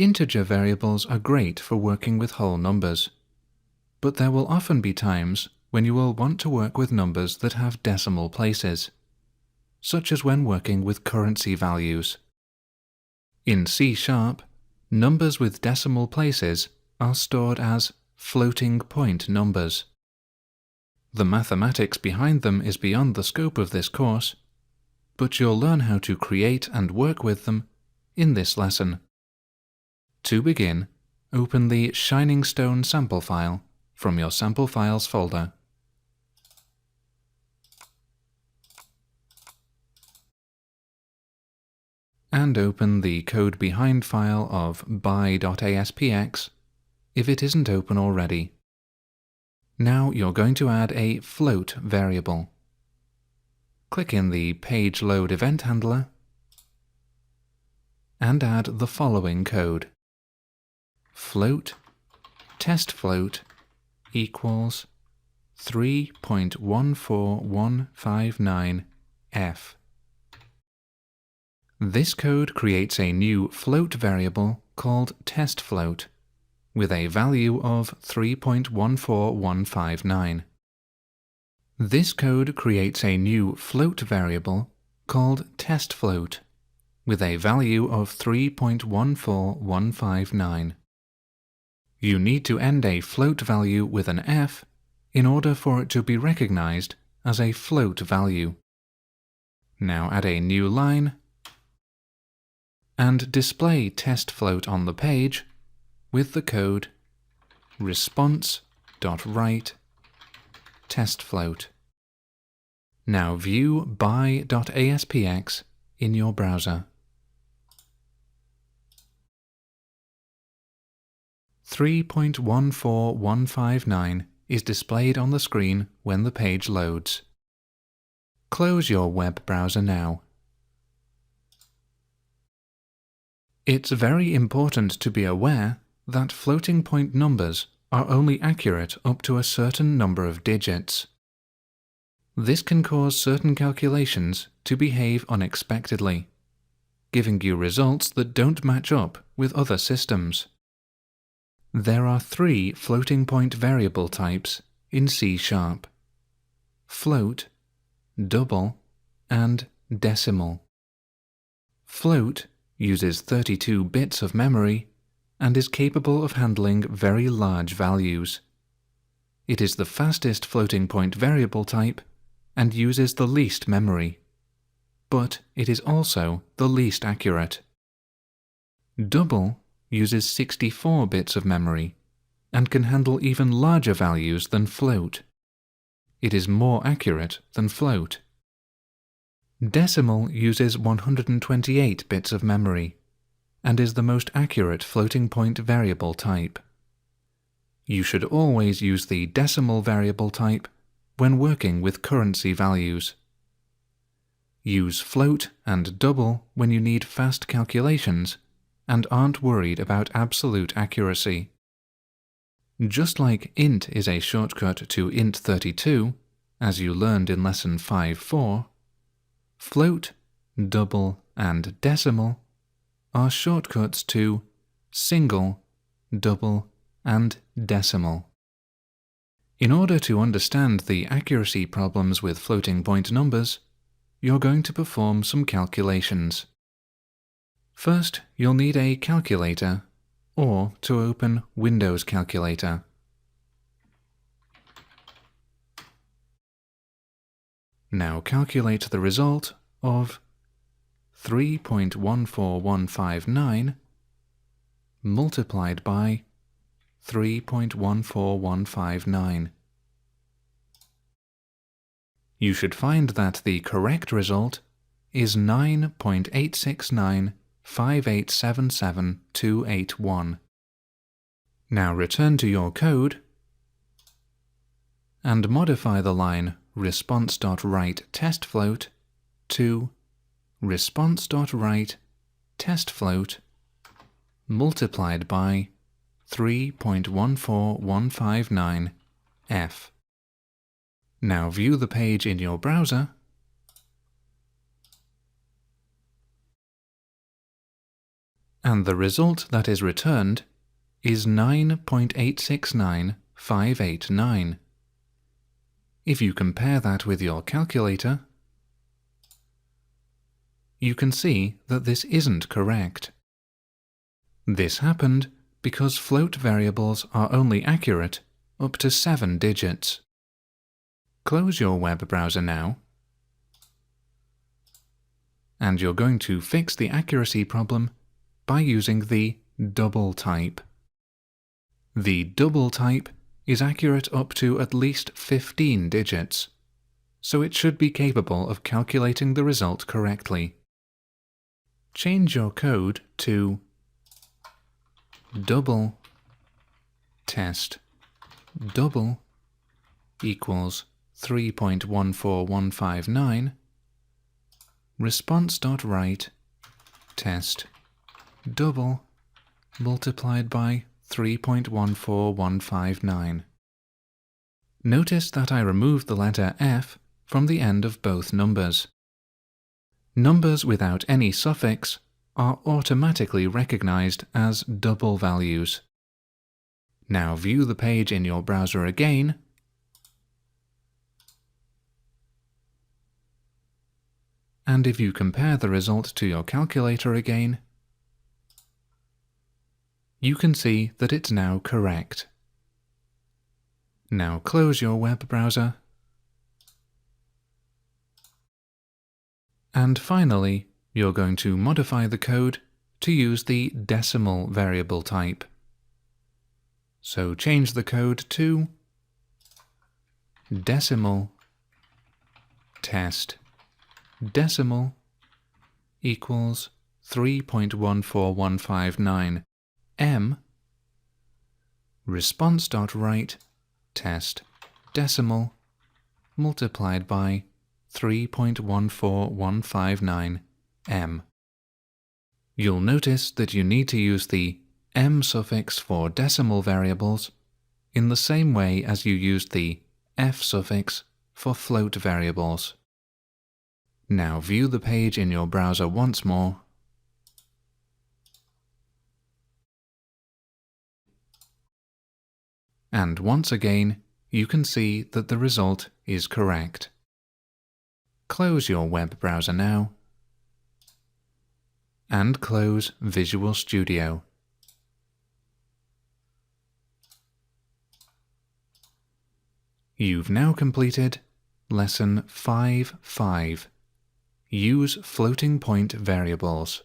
Integer variables are great for working with whole numbers, but there will often be times when you will want to work with numbers that have decimal places, such as when working with currency values. In C#, numbers with decimal places are stored as floating point numbers. The mathematics behind them is beyond the scope of this course, but you'll learn how to create and work with them in this lesson. To begin, open the Shining Stone sample file from your Sample Files folder. And open the code behind file of by.aspx if it isn't open already. Now you're going to add a float variable. Click in the Page Load event handler and add the following code. Float test float equals 3.14159f. This code creates a new float variable called testFloat with a value of 3.14159. This code creates a new float variable called testFloat with a value of 3.14159. You need to end a float value with an f in order for it to be recognized as a float value. Now add a new line and display testFloat on the page with the code response.write testFloat. Now view by.aspx in your browser. 3.14159 is displayed on the screen when the page loads. Close your web browser now. It's very important to be aware that floating point numbers are only accurate up to a certain number of digits. This can cause certain calculations to behave unexpectedly, giving you results that don't match up with other systems. There are three floating point variable types in C#: float, double, and decimal. Float uses 32 bits of memory and is capable of handling very large values. It is the fastest floating point variable type and uses the least memory, but it is also the least accurate. Double uses 64 bits of memory and can handle even larger values than float. It is more accurate than float. Decimal uses 128 bits of memory and is the most accurate floating point variable type. You should always use the decimal variable type when working with currency values. Use float and double when you need fast calculations and aren't worried about absolute accuracy. Just like int is a shortcut to int32, as you learned in lesson 5.4, float, double, and decimal are shortcuts to single, double, and decimal. In order to understand the accuracy problems with floating point numbers, you're going to perform some calculations. First, you'll need a calculator, or to open Windows Calculator. Now calculate the result of 3.14159 multiplied by 3.14159. You should find that the correct result is 9.8695877,281. Now return to your code and modify the line response.write testFloat to response.write testFloat multiplied by 3.14159f. Now view the page in your browser and the result that is returned is 9.869589. If you compare that with your calculator, you can see that this isn't correct. This happened because float variables are only accurate up to 7 digits. Close your web browser now, and you're going to fix the accuracy problem by using the double type. The double type is accurate up to at least 15 digits, so it should be capable of calculating the result correctly. Change your code to double test double equals 3.14159 response.write test double multiplied by 3.14159. Notice that I removed the letter F from the end of both numbers. Numbers without any suffix are automatically recognized as double values. Now view the page in your browser again, and if you compare the result to your calculator again, you can see that it's now correct. Now close your web browser, and finally you're going to modify the code to use the decimal variable type. So change the code to decimal test decimal equals 3.14159 m response.write test decimal multiplied by 3.14159 m. You'll notice that you need to use the m suffix for decimal variables in the same way as you used the f suffix for float variables. Now view the page in your browser once more, and once again you can see that the result is correct. Close your web browser now, and close Visual Studio. You've now completed Lesson 5.5. Use floating point variables.